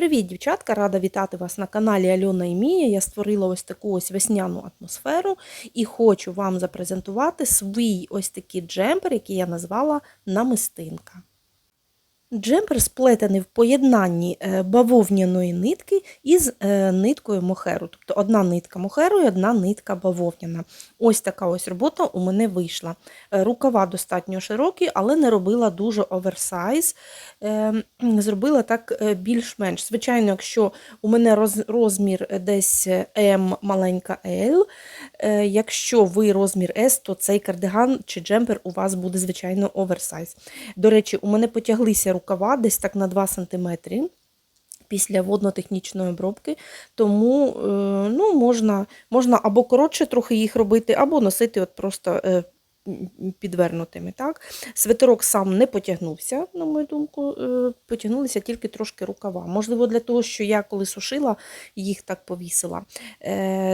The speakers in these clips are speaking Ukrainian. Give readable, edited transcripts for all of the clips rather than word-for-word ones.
Привіт, дівчатка! Рада вітати вас на каналі Альона і Мія. Я створила ось таку ось весняну атмосферу і хочу вам запрезентувати свій ось такий джемпер, який я назвала намистинка. Джемпер сплетений в поєднанні бавовняної нитки із ниткою мохеру. Тобто одна нитка мохеру і одна нитка бавовняна. Ось така ось робота у мене вийшла. Рукава достатньо широкі, але не робила дуже оверсайз. Зробила так більш-менш. Звичайно, якщо у мене розмір десь М, маленька L, якщо ви розмір S, то цей кардиган чи джемпер у вас буде, звичайно, оверсайз. До речі, у мене потяглися рукава десь так на 2 см після водно-технічної обробки, тому можна або коротше трохи їх робити, або носити от просто підвернутими. Так? Свитерок сам не потягнувся, на мою думку, потягнулися тільки трошки рукава. Можливо, для того, що я коли сушила, їх так повісила.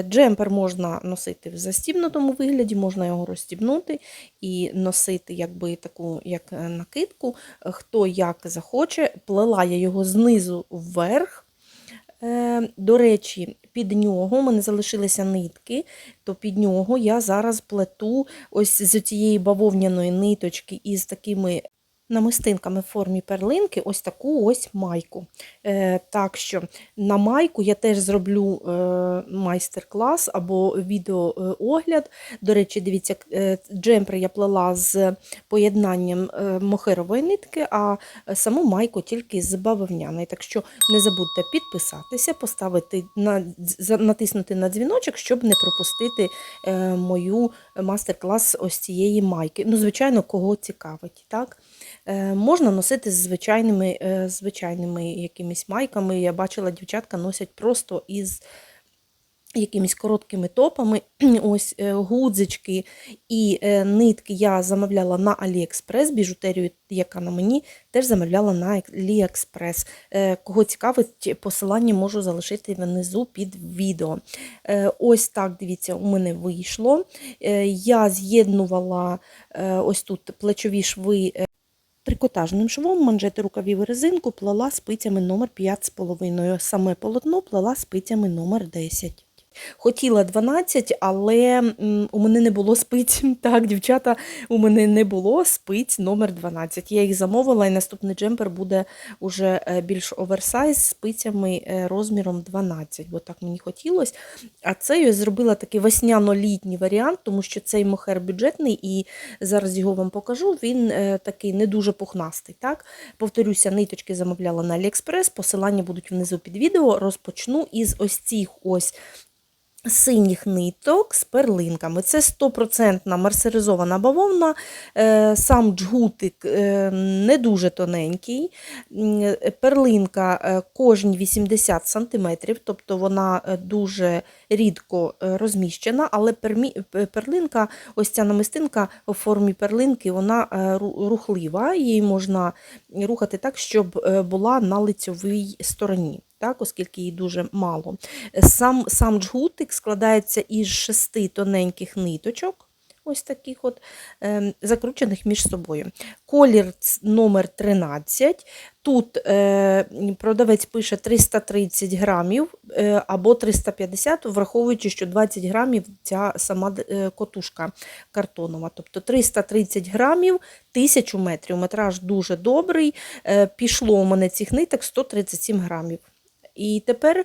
Джемпер можна носити в застібнутому вигляді, можна його розстібнути і носити якби таку як накидку, хто як захоче. Плела я його знизу вверх. До речі, під нього у мене залишилися нитки, то під нього я зараз плету ось з цієї бавовняної ниточки із такими намистинками в формі перлинки ось таку ось майку. Так що на майку я теж зроблю майстер-клас або відеоогляд. До речі, дивіться, джемпер я плела з поєднанням мохерової нитки, а саму майку тільки з бавовняної. Так що не забудьте підписатися, натиснути на дзвіночок, щоб не пропустити мою майстер-клас ось цієї майки. Ну, звичайно, кого цікавить, так? Можна носити з звичайними якимись майками. Я бачила, дівчатка носять просто із якимись короткими топами. Ось гудзички і нитки я замовляла на AliExpress, біжутерію, яка на мені, теж замовляла на AliExpress. Кого цікавить, посилання можу залишити внизу під відео. Ось так, дивіться, у мене вийшло. Я з'єднувала ось тут плечові шви трикотажним швом, манжети рукавів і резинку плела спицями номер 5,5. Саме полотно плела спицями номер 10. Хотіла 12, але у мене не було спиць. Так, дівчата, у мене не було спиць номер 12. Я їх замовила, і наступний джемпер буде уже більш оверсайз з спицями розміром 12, бо так мені хотілося. А це я зробила такий весняно-літній варіант, тому що цей мохер бюджетний, і зараз його вам покажу, він такий не дуже пухнастий. Так? Повторюся, ниточки замовляла на AliExpress, посилання будуть внизу під відео. Розпочну із ось цих ось синіх ниток з перлинками. Це 100% мерсеризована бавовна, сам джгутик не дуже тоненький, перлинка кожні 80 см, тобто вона дуже рідко розміщена, але перлинка, ось ця намистинка у формі перлинки, вона рухлива, її можна рухати так, щоб була на лицьовій стороні. Так, оскільки її дуже мало. Сам джгутик складається із 6 тоненьких ниточок, ось таких от, закручених між собою. Колір номер 13. Тут продавець пише 330 грамів або 350, враховуючи, що 20 грамів ця сама котушка картонова. Тобто 330 грамів, 1000 метрів. Метраж дуже добрий. Пішло у мене цих ниток 137 грамів. І тепер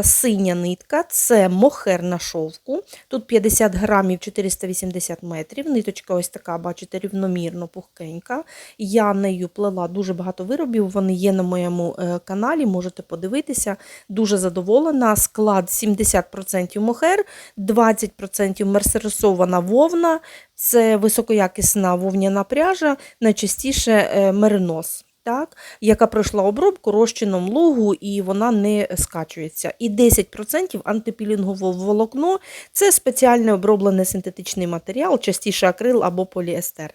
синя нитка, це мохер на шовку, тут 50 грамів 480 метрів, ниточка ось така, бачите, рівномірно пухкенька. Я нею плела дуже багато виробів, вони є на моєму каналі, можете подивитися. Дуже задоволена, склад 70% мохер, 20% мерсерисована вовна, це високоякісна вовняна пряжа, найчастіше меринос. Так, яка пройшла обробку розчином лугу і вона не скачується. І 10% антипілінгове волокно – це спеціально оброблений синтетичний матеріал, частіше акрил або поліестер.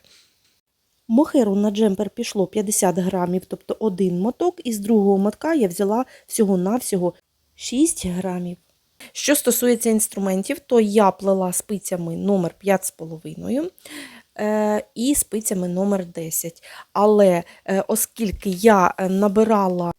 Мохеру на джемпер пішло 50 грамів, тобто один моток, і з другого мотка я взяла всього-навсього 6 грамів. Що стосується інструментів, то я плела спицями номер 5,5. І спицями номер 10. Але оскільки я набирала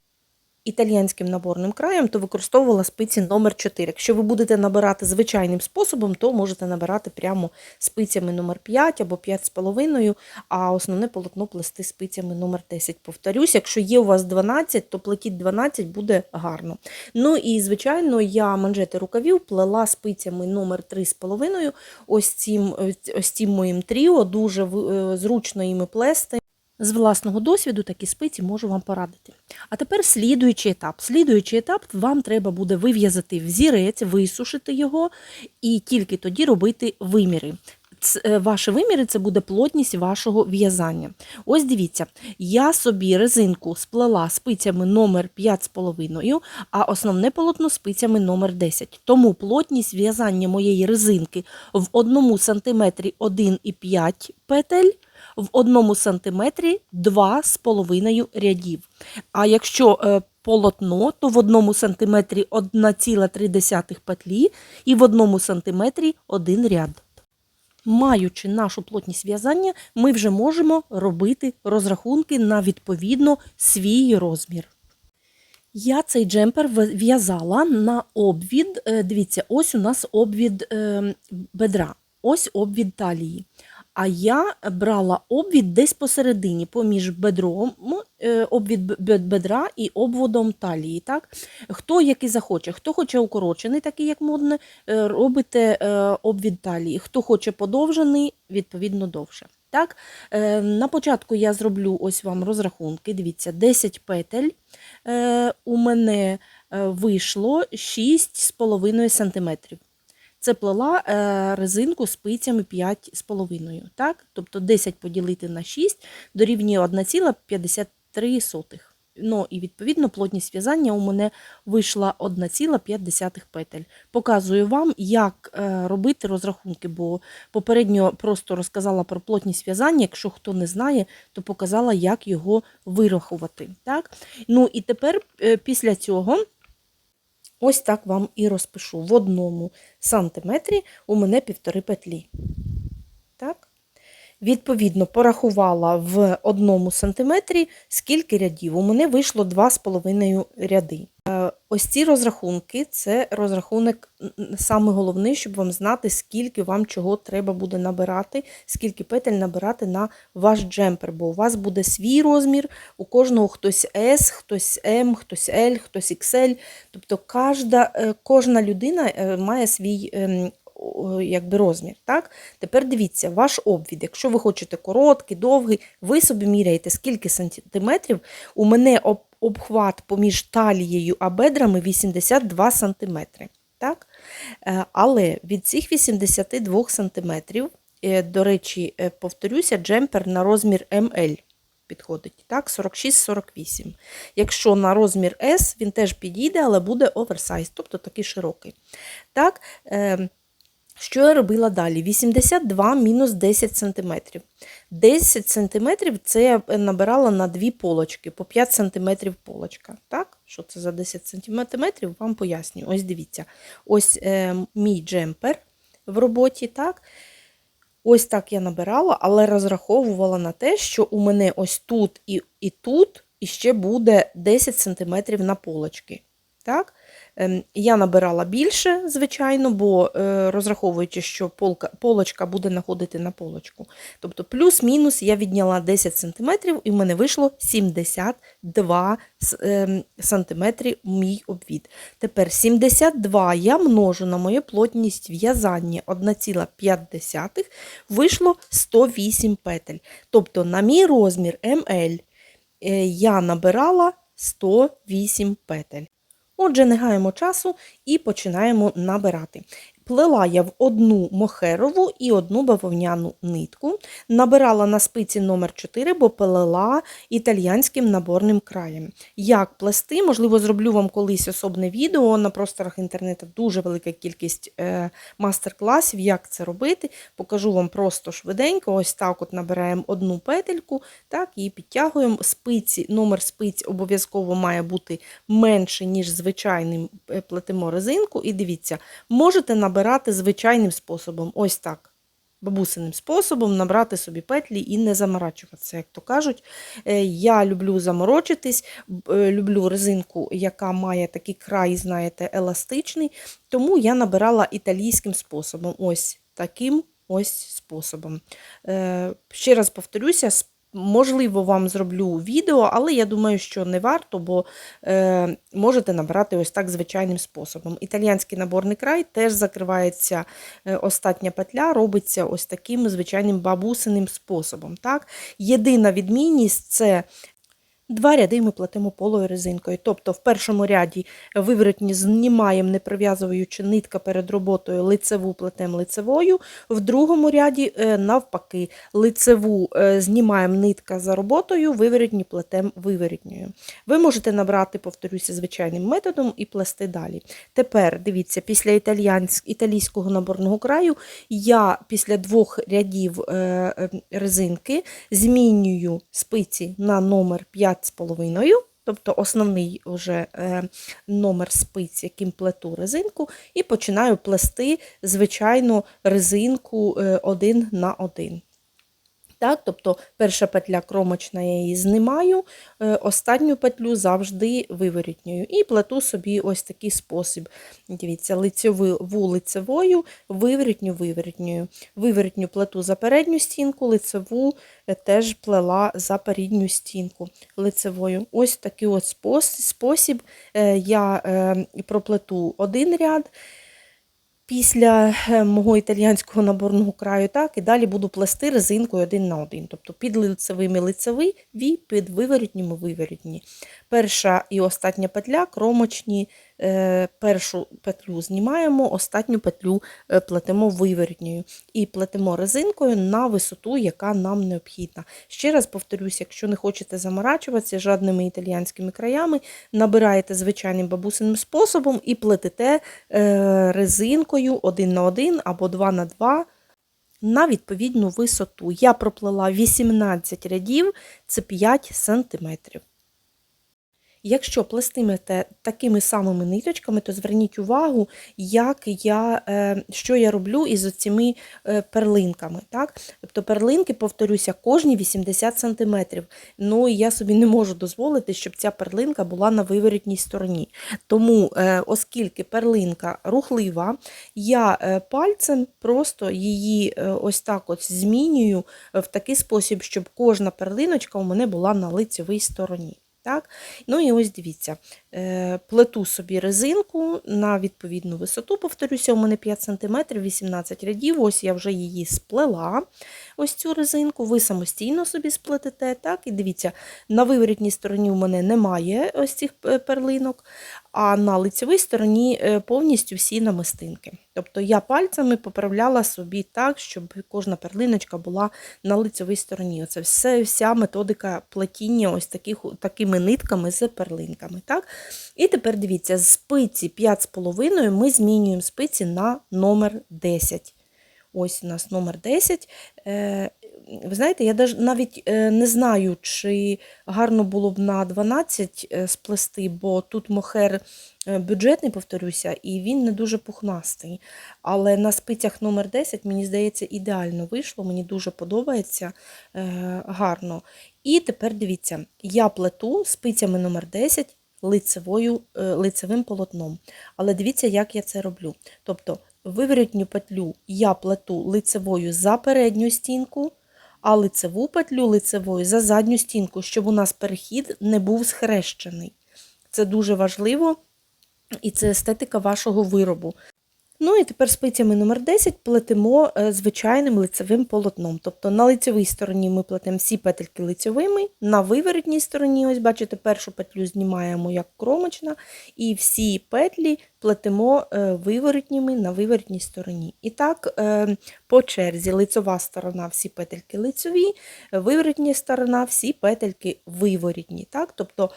італійським наборним краєм, то використовувала спиці номер 4. Якщо ви будете набирати звичайним способом, то можете набирати прямо спицями номер 5 або 5,5, а основне полотно плести спицями номер 10. Повторюсь, якщо є у вас 12, то плетіть 12, буде гарно. Ну і, звичайно, я манжети рукавів плела спицями номер 3,5, ось цим моїм тріо, дуже зручно їми плести. З власного досвіду такі спиці можу вам порадити. А тепер слідуючий етап. Слідуючий етап вам треба буде вив'язати взірець, висушити його і тільки тоді робити виміри. Ваші виміри – це буде плотність вашого в'язання. Ось дивіться, я собі резинку сплела спицями номер 5,5, а основне полотно спицями номер 10. Тому плотність в'язання моєї резинки в 1 см 1,5 петель, в 1 см 2,5 рядів. А якщо полотно, то в 1 см 1,3 петлі і в 1 см 1 ряд. Маючи нашу плотність в'язання, ми вже можемо робити розрахунки на відповідно свій розмір. Я цей джемпер в'язала на обвід, дивіться, ось у нас обвід бедра, ось обвід талії. А я брала обвід десь посередині, поміж бедром, обвід бедра і обводом талії. Так? Хто який захоче, хто хоче укорочений, такий як модне, робите обвід талії. Хто хоче подовжений, відповідно довше. Так? На початку я зроблю ось вам розрахунки. Дивіться, 10 петель у мене вийшло 6,5 см. Це плела резинку спицями 5,5. Так? Тобто 10 поділити на 6 дорівнює 1,53. Ну і відповідно плотність в'язання у мене вийшла 1,5 петель. Показую вам, як робити розрахунки, бо попередньо просто розказала про плотність в'язання, якщо хто не знає, то показала, як його вирахувати. Так? Ну і тепер після цього ось так вам і розпишу. В 1 сантиметрі у мене 1,5 петлі. Так? Відповідно, порахувала в 1 сантиметрі, скільки рядів. У мене вийшло 2,5 ряди. Ось ці розрахунки, це розрахунок саме головне, щоб вам знати, скільки вам чого треба буде набирати, скільки петель набирати на ваш джемпер, бо у вас буде свій розмір, у кожного хтось S, хтось M, хтось L, хтось XL, тобто кожна людина має свій розмір. Так? Тепер дивіться, ваш обвід, якщо ви хочете короткий, довгий, ви собі міряєте, скільки сантиметрів. У мене обхват поміж талією а бедрами 82 см. Так? Але від цих 82 см, до речі, повторюся, джемпер на розмір ML підходить, так, 46-48. Якщо на розмір S, він теж підійде, але буде оверсайз, тобто такий широкий. Так, що я робила далі? 82 мінус 10 см. 10 см це я набирала на 2 полочки, по 5 см полочка. Так? Що це за 10 см, вам пояснюю. Ось дивіться. Ось мій джемпер в роботі. Так? Ось так я набирала, але розраховувала на те, що у мене ось тут і тут іще буде 10 см на полочки. Так? Я набирала більше, звичайно, бо розраховуючи, що полочка буде находити на полочку. Тобто плюс-мінус я відняла 10 см і в мене вийшло 72 см мій обвід. Тепер 72 я множу на мою плотність в'язання 1,5, вийшло 108 петель. Тобто на мій розмір ML я набирала 108 петель. Отже, не гаємо часу і починаємо набирати. Плела я в 1 мохерову і 1 бавовняну нитку. Набирала на спиці номер 4, бо плела італійським наборним краєм. Як плести, можливо, зроблю вам колись особне відео. На просторах інтернету дуже велика кількість мастер-класів, як це робити. Покажу вам просто швиденько. Ось так от набираємо 1 петельку, так, і підтягуємо. Номер спиць обов'язково має бути менше, ніж звичайним, плетемо резинку. І дивіться, можете набирати звичайним способом, ось так. бабусиним способом набрати собі петлі і не заморачуватися, як то кажуть. Я люблю заморочитись, люблю резинку, яка має такий край, знаєте, еластичний, тому я набирала італійським способом, ось таким ось способом. Ще раз повторюся, можливо, вам зроблю відео, але я думаю, що не варто, бо можете набирати ось так звичайним способом. Італійський наборний край теж закривається остатня петля, робиться ось таким звичайним бабусиним способом. Так? Єдина відмінність – це 2 ряди ми плетемо полою резинкою. Тобто в першому ряді виворотні знімаємо, не прив'язуючи нитка перед роботою, лицеву плетемо лицевою. В другому ряді навпаки, лицеву знімаємо нитка за роботою, виворотні плетемо виворотньою. Ви можете набрати, повторюся, звичайним методом і плести далі. Тепер, дивіться, після італійського наборного краю я після 2 рядів резинки змінюю спиці на номер 5,5, тобто основний вже номер спиць, яким плету резинку, і починаю плести звичайну резинку 1 на 1. Так, тобто перша петля кромочна, я її знімаю, останню петлю завжди виворітньою. І плету собі ось такий спосіб. Дивіться, лицеву лицевою, виворітню виворітньою. Виворітню плету за передню стінку, лицеву теж плела за передню стінку лицевою. Ось такий от спосіб я проплету 1 ряд. Після мого італійського наборного краю, так, і далі буду плести резинкою 1 на 1. Тобто під лицевими лицеві, під виворітніми виворітні. Перша і остання петля кромочні, першу петлю знімаємо, останню петлю плетемо виворітньою. І плетемо резинкою на висоту, яка нам необхідна. Ще раз повторюсь, якщо не хочете заморачуватися жодними італійськими краями, набираєте звичайним бабусиним способом і плетете резинкою 1 на 1 або 2 на 2 на відповідну висоту. Я проплела 18 рядів, це 5 сантиметрів. Якщо плестимете такими самими ниточками, то зверніть увагу, що я роблю із цими перлинками. Так? Тобто перлинки, повторюся, кожні 80 см. Ну, і я собі не можу дозволити, щоб ця перлинка була на виворотній стороні. Тому, оскільки перлинка рухлива, я пальцем просто її ось так от змінюю в такий спосіб, щоб кожна перлиночка у мене була на лицевій стороні. Так? Ну і ось дивіться, плету собі резинку на відповідну висоту, повторюся, у мене 5 см, 18 рядів, ось я вже її сплела, ось цю резинку, ви самостійно собі сплетете, так? І дивіться, на виворотній стороні у мене немає ось цих перлинок, а на лицевій стороні повністю всі намистинки. Тобто я пальцями поправляла собі так, щоб кожна перлиночка була на лицевій стороні. Оце вся методика плетіння ось такими нитками з перлинками. Так? І тепер дивіться, з спиці 5,5 ми змінюємо спиці на номер 10. Ось у нас номер 10. Ви знаєте, я навіть не знаю, чи гарно було б на 12 сплести, бо тут мохер бюджетний, повторюся, і він не дуже пухнастий. Але на спицях номер 10, мені здається, ідеально вийшло, мені дуже подобається, гарно. І тепер дивіться, я плету спицями номер 10 лицевим полотном. Але дивіться, як я це роблю. Тобто, виворотню петлю я плету лицевою за передню стінку, а лицеву петлю лицевою за задню стінку, щоб у нас перехід не був схрещений. Це дуже важливо, і це естетика вашого виробу. Ну і тепер спицями номер 10 плетемо звичайним лицевим полотном. Тобто на лицевій стороні ми плетемо всі петельки лицевими, на виворотній стороні, ось бачите, першу петлю знімаємо як кромочна, і всі петлі плетемо виворотніми на виворотній стороні. І так, по черзі, лицева сторона всі петельки лицеві, виворотня сторона всі петельки виворотні. Так? Тобто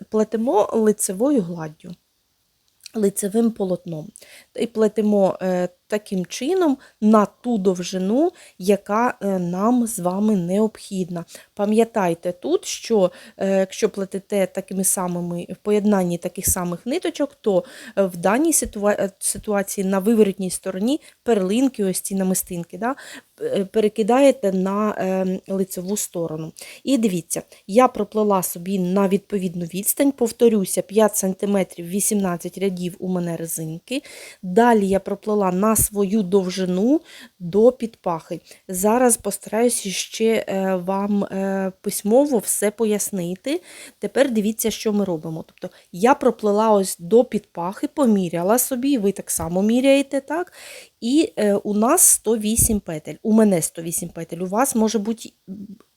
плетемо лицевою гладдю, лицевим полотном. І плетемо таким чином на ту довжину, яка нам з вами необхідна. Пам'ятайте тут, що якщо плетете такими самими в поєднанні таких самих ниточок, то в даній ситуації на виворотній стороні перлинки, ось ці намистинки, да, перекидаєте на лицеву сторону. І дивіться, я проплела собі на відповідну відстань, повторюся, 5 см 18 рядів у мене резинки. Далі я проплела на свою довжину до підпахи. Зараз постараюся ще вам письмово все пояснити. Тепер дивіться, що ми робимо. Тобто я проплела ось до підпахи, поміряла собі, ви так само міряєте, так? І у нас 108 петель. У мене 108 петель, у вас може бути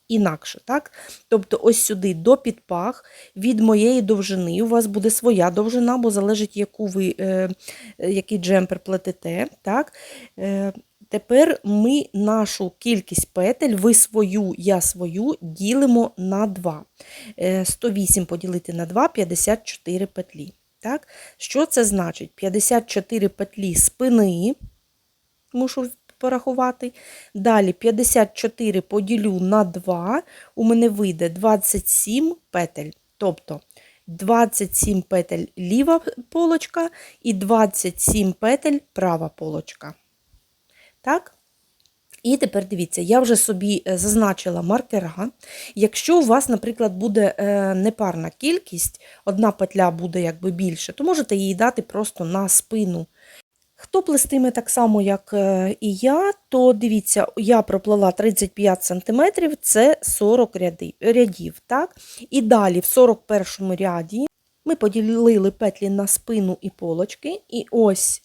інакше, так? Тобто ось сюди до підпах від моєї довжини, у вас буде своя довжина, бо залежить, який джемпер плетете, так? Тепер ми нашу кількість петель, ви свою, я свою, ділимо на 2. 108 поділити на 2 – 54 петлі. Так? Що це значить? 54 петлі спини, мушу порахувати. Далі 54 поділю на 2, у мене вийде 27 петель. Тобто 27 петель ліва полочка і 27 петель права полочка. Так? І тепер дивіться, я вже собі зазначила маркера. Якщо у вас, наприклад, буде непарна кількість, одна петля буде якби більше, то можете її дати просто на спину. Хто плестиме так само, як і я, то дивіться, я проплела 35 см, це 40 рядів. Так? І далі в 41 ряді ми поділили петлі на спину і полочки, і ось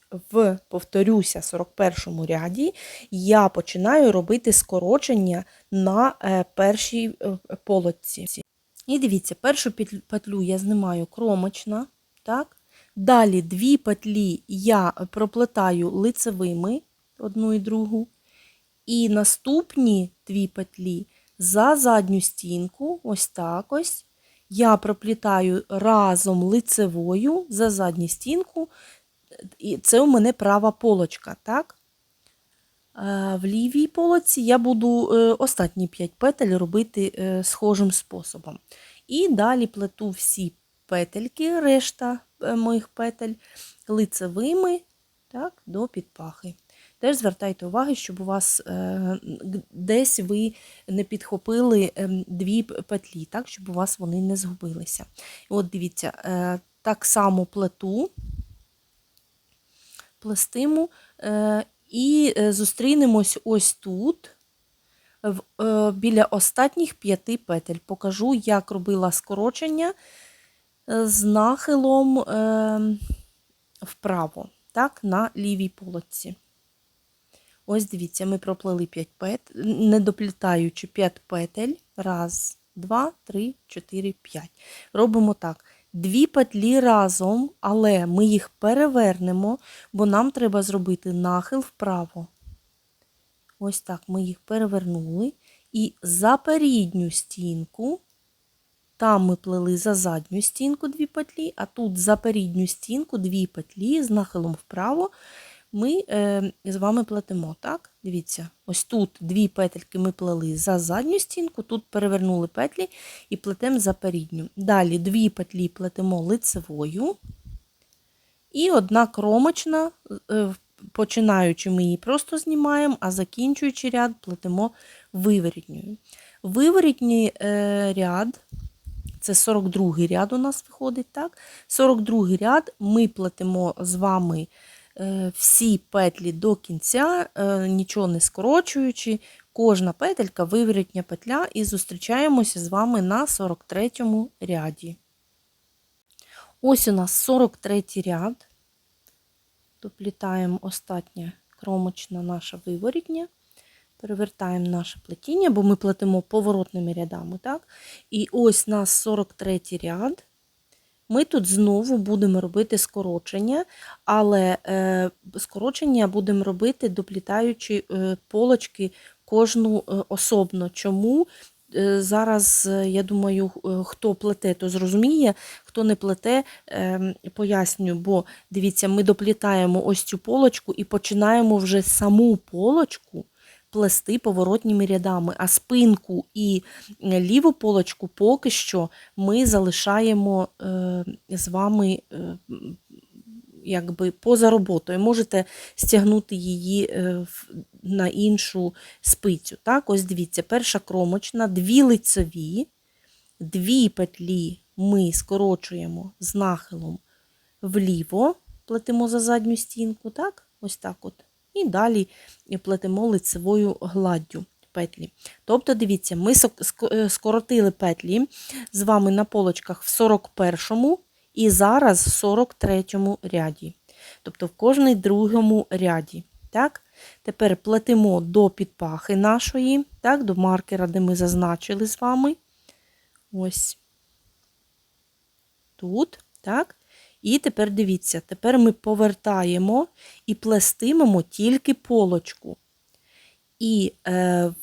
повторюся, 41 ряді я починаю робити скорочення на першій полочці. І дивіться, першу петлю я знімаю кромочна, так? Далі 2 петлі я проплетаю лицевими, одну і другу, і наступні 2 петлі за задню стінку, ось так ось, я проплітаю разом лицевою за задню стінку, і це у мене права полочка, так? В лівій полоці я буду останні 5 петель робити схожим способом. І далі плету всі петельки, решта моїх петель, лицевими, так, до підпахи. Теж звертайте увагу, щоб у вас десь ви не підхопили 2 петлі, так, щоб у вас вони не згубилися. От дивіться, так само плестиму і зустрінемось ось тут, біля останніх 5 петель. Покажу, як робила скорочення з нахилом вправо, так, на лівій полочці. Ось дивіться, ми проплели 5 петель, не доплітаючи 5 петель. Раз, 2, 3, 4, 5. Робимо так. 2 петлі разом, але ми їх перевернемо, бо нам треба зробити нахил вправо. Ось так ми їх перевернули. І за передню стінку, там ми плели за задню стінку 2 петлі, а тут за передню стінку 2 петлі з нахилом вправо ми з вами плетемо. Так? Дивіться, ось тут 2 петельки ми плели за задню стінку, тут перевернули петлі і плетемо за передню. Далі 2 петлі плетемо лицевою і одна кромочна, починаючи ми її просто знімаємо, а закінчуючи ряд плетемо виворітньою. Виворітній ряд, це 42-й ряд у нас виходить, так? 42-й ряд ми плетемо з вами всі петлі до кінця, нічого не скорочуючи, кожна петелька виворітня петля, і зустрічаємося з вами на 43-му ряді. Ось у нас 43-й ряд. Доплітаємо остання кромочна наша виворітня, перевертаємо наше плетіння, бо ми плетемо поворотними рядами, так? І ось у нас 43-й ряд. Ми тут знову будемо робити скорочення, але скорочення будемо робити, доплітаючи полочки кожну особно. Чому? зараз, я думаю, хто плете, то зрозуміє, хто не плете, поясню, бо дивіться, ми доплітаємо ось цю полочку і починаємо вже саму полочку плести поворотніми рядами, а спинку і ліву полочку поки що ми залишаємо з вами якби поза роботою. Можете стягнути її на іншу спицю. Так, ось дивіться, перша кромочна, 2 лицеві, 2 петлі ми скорочуємо з нахилом вліво, плетемо за задню стінку, так, ось так от. І далі плетемо лицевою гладдю петлі. Тобто, дивіться, ми скоротили петлі з вами на полочках в 41-му і зараз в 43-му ряді. Тобто в кожній другому ряді. Так? Тепер плетемо до підпахи нашої, так, до маркера, де ми зазначили з вами. Ось тут, так. І тепер дивіться, тепер ми повертаємо і плестимемо тільки полочку. І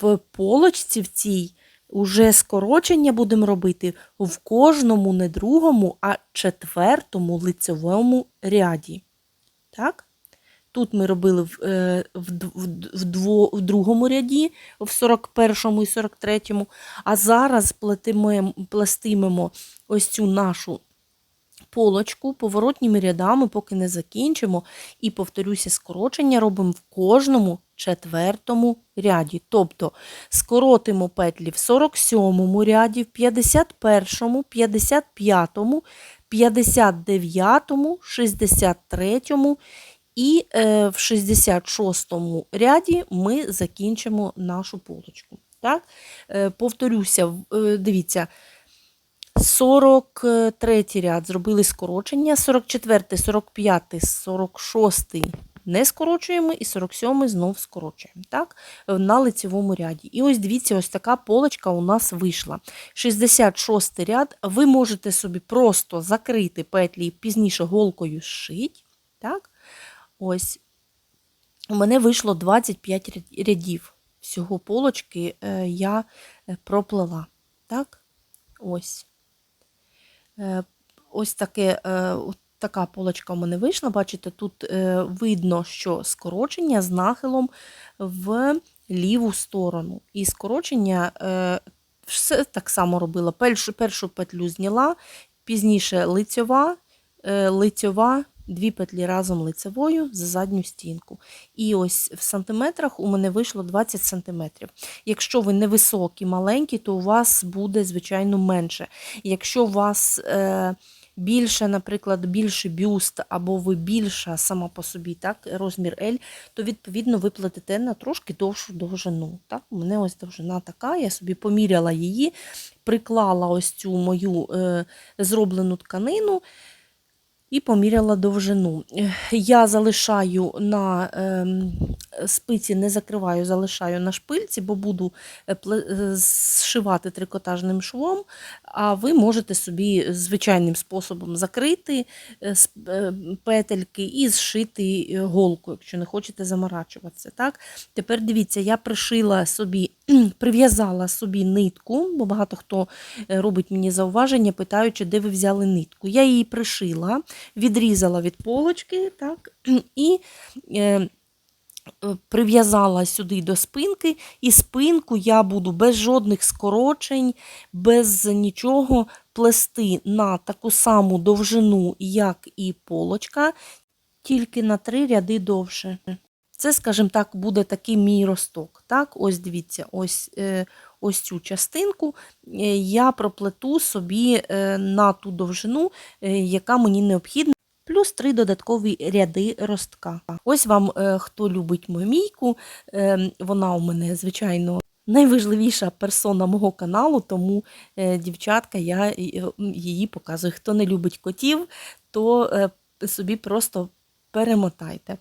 в полочці в цій уже скорочення будемо робити в кожному не другому, а 4-му лицевому ряді. Так? Тут ми робили в другому ряді, в 41-му і 43-му, а зараз плестимемо ось цю нашу полочку поворотніми рядами, поки не закінчимо. І, повторюся, скорочення робимо в кожному 4-му ряді. Тобто скоротимо петлі в 47-му ряді, в 51-му, 55-му, 59-му, 63-му і в 66-му ряді ми закінчимо нашу полочку. Так? Повторюся, дивіться, 43-й ряд зробили скорочення, 44-й, 45-й, 46-й не скорочуємо і 47-й знов скорочуємо, так, на лицевому ряді. І ось дивіться, ось така полочка у нас вийшла. 66-й ряд, ви можете собі просто закрити петлі і пізніше голкою зшити, так. Ось, у мене вийшло 25 рядів. Всього полочки я проплела, так, ось. Ось така полочка у мене вийшла. Бачите, тут видно, що скорочення з нахилом в ліву сторону. І скорочення все так само робила. Першу петлю зняла, пізніше лицьова, 2 петлі разом лицевою за задню стінку. І ось в сантиметрах у мене вийшло 20 сантиметрів. Якщо ви невисокі, маленькі, то у вас буде, звичайно, менше. Якщо у вас більше, наприклад, більший бюст, або ви більша сама по собі, так, розмір L, то, відповідно, ви плетете на трошки довшу довжину. Так? У мене ось довжина така, я собі поміряла її, приклала ось цю мою зроблену тканину, і поміряла довжину. Я залишаю на спиці, не закриваю, залишаю на шпильці, бо буду зшивати трикотажним швом, а ви можете собі звичайним способом закрити петельки і зшити голку, якщо не хочете заморачуватися. Так? Тепер дивіться, я прив'язала собі нитку, бо багато хто робить мені зауваження, питаючи, де ви взяли нитку. Я її пришила, відрізала від полочки, так, і прив'язала сюди до спинки, і спинку я буду без жодних скорочень, без нічого плести на таку саму довжину, як і полочка, тільки на 3 ряди довше. Це, скажімо так, буде такий мій росток. Так? Ось дивіться, ось цю частинку я проплету собі на ту довжину, яка мені необхідна, плюс 3 додаткові ряди ростка. Ось вам, хто любить мою мійку, вона у мене, звичайно, найважливіша персона мого каналу, тому, дівчатка, я її показую. Хто не любить котів, то собі просто перемотайте.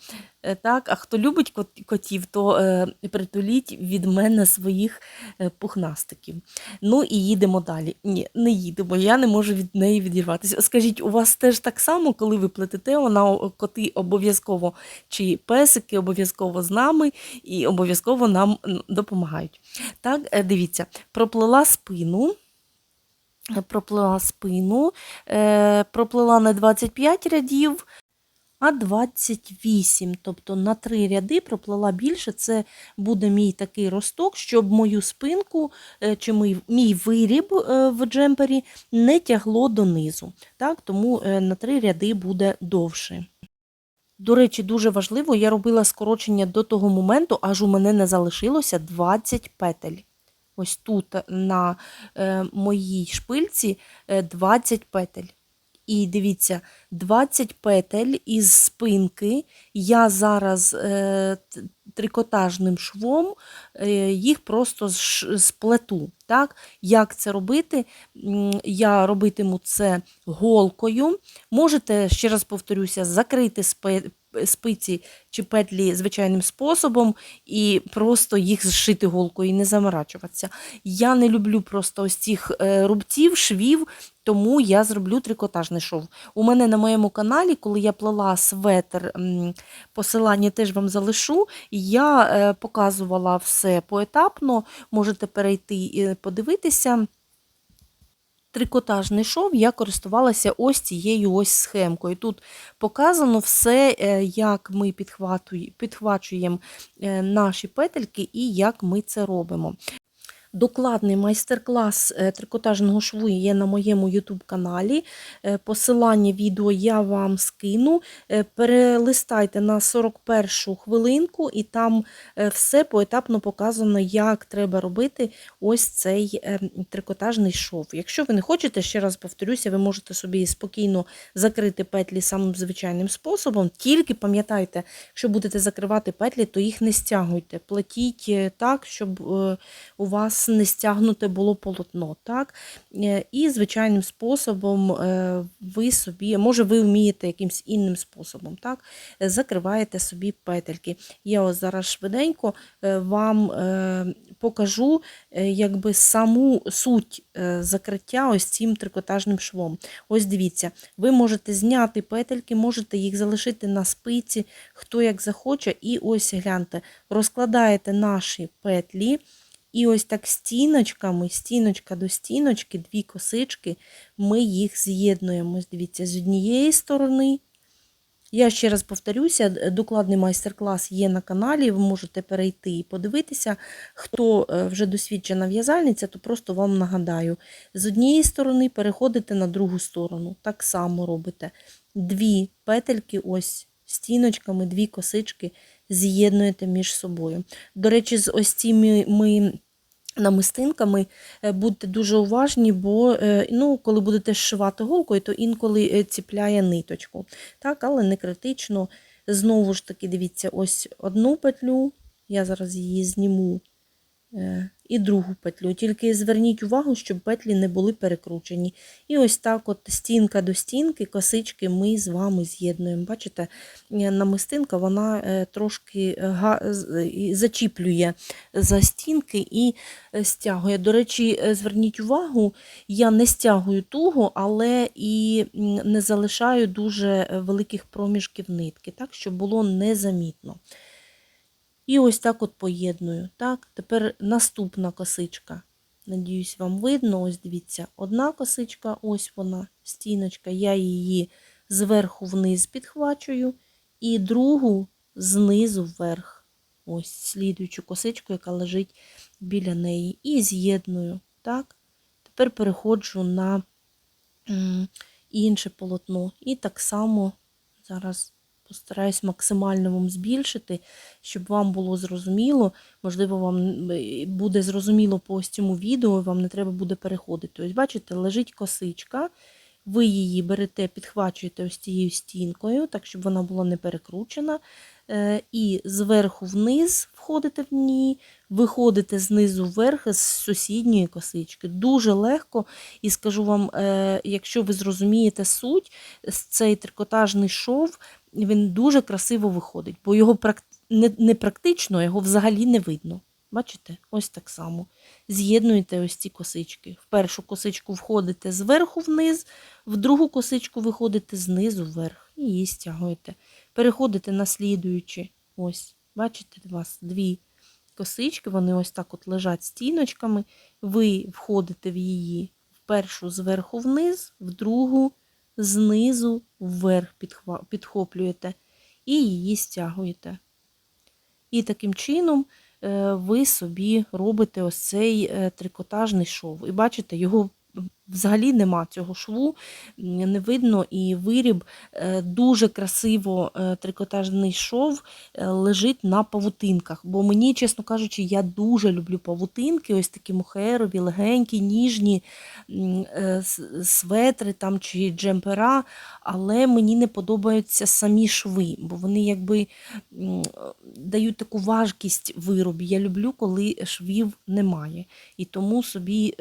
Так, а хто любить котів, то притуліть від мене своїх пухнастиків. Ну і їдемо далі. Ні, не їдемо, я не можу від неї відірватися. Скажіть, у вас теж так само, коли ви плетете, коти обов'язково, чи песики обов'язково з нами і обов'язково нам допомагають. Так, дивіться, проплела спину, проплела не 25 рядів, а 28, тобто на 3 ряди проплела більше, це буде мій такий росток, щоб мою спинку чи мій виріб в джемпері не тягло донизу. Так, тому на 3 ряди буде довше. До речі, дуже важливо, я робила скорочення до того моменту, аж у мене не залишилося 20 петель. Ось тут на моїй шпильці 20 петель. І дивіться, 20 петель із спинки я зараз трикотажним швом їх просто сплету. Так? Як це робити? Я робитиму це голкою. Можете, ще раз повторюся, закрити спиці чи петлі звичайним способом і просто їх зшити голкою і не заморачуватися. Я не люблю просто ось цих рубців, швів, тому я зроблю трикотажний шов. У мене на моєму каналі, коли я плела светр, посилання теж вам залишу, я показувала все поетапно, можете перейти і подивитися. Трикотажний шов я користувалася ось цією ось схемкою. Тут показано все, як ми підхвачуємо наші петельки і як ми це робимо. Докладний майстер-клас трикотажного шву є на моєму YouTube-каналі. Посилання відео я вам скину. Перелистайте на 41 хвилинку, і там все поетапно показано, як треба робити ось цей трикотажний шов. Якщо ви не хочете, ще раз повторюся, ви можете собі спокійно закрити петлі самим звичайним способом. Тільки пам'ятайте, якщо будете закривати петлі, то їх не стягуйте. Плетіть так, щоб у вас не стягнуте було полотно. Так? І звичайним способом ви собі, може ви вмієте якимось іншим способом, так? Закриваєте собі петельки. Я ось зараз швиденько вам покажу якби саму суть закриття ось цим трикотажним швом. Ось дивіться, ви можете зняти петельки, можете їх залишити на спиці, хто як захоче, і ось гляньте, розкладаєте наші петлі, і ось так стіночками, стіночка до стіночки, 2 косички, ми їх з'єднуємо. Дивіться, з однієї сторони. Я ще раз повторюся, докладний майстер-клас є на каналі, ви можете перейти і подивитися. Хто вже досвідчена в'язальниця, то просто вам нагадаю. З однієї сторони переходите на другу сторону. Так само робите. 2 петельки, ось стіночками, 2 косички з'єднуєте між собою. До речі, з ось цими намистинками будьте дуже уважні, бо коли будете зшивати голкою, то інколи ціпляє ниточку. Так, але не критично. Знову ж таки, дивіться, ось одну петлю, я зараз її зніму, і другу петлю. Тільки зверніть увагу, щоб петлі не були перекручені. І ось так от стінка до стінки, косички ми з вами з'єднуємо. Бачите, намистинка, вона трошки зачіплює за стінки і стягує. До речі, зверніть увагу, я не стягую туго, але і не залишаю дуже великих проміжків нитки, так, щоб було незамітно. І ось так от поєдную. Так? Тепер наступна косичка. Надіюсь, вам видно. Ось дивіться, одна косичка, ось вона, стіночка. Я її зверху вниз підхвачую. І другу знизу вверх. Ось слідуючу косичку, яка лежить біля неї. І з'єдную. Так? Тепер переходжу на інше полотно. І так само зараз постараюсь максимально вам збільшити, щоб вам було зрозуміло. Можливо, вам буде зрозуміло по ось цьому відео, вам не треба буде переходити. Ось бачите, лежить косичка, Ви її берете, підхвачуєте ось цією стінкою, так, щоб вона була не перекручена. І зверху вниз входите в ній, виходите знизу вверх з сусідньої косички. Дуже легко, і скажу вам, якщо ви зрозумієте суть, цей трикотажний шов, він дуже красиво виходить, бо його не практично, його взагалі не видно. Бачите? Ось так само. З'єднуєте ось ці косички. В першу косичку входите зверху вниз, в другу косичку виходите знизу вверх і її стягуєте. Переходите на слідуючі. Ось, бачите, у вас дві косички, вони ось так от лежать стіночками. Ви входите в її в першу зверху вниз, в другу знизу вверх підхоплюєте і її стягуєте. І таким чином ви собі робите ось цей трикотажний шов. І бачите, його взагалі нема, цього шву, не видно, і виріб дуже красиво, трикотажний шов лежить на павутинках. Бо мені, чесно кажучи, я дуже люблю павутинки, ось такі мохерові, легенькі, ніжні светри там, чи джемпера, але мені не подобаються самі шви, бо вони якби дають таку важкість виробі. Я люблю, коли швів немає. І тому собі,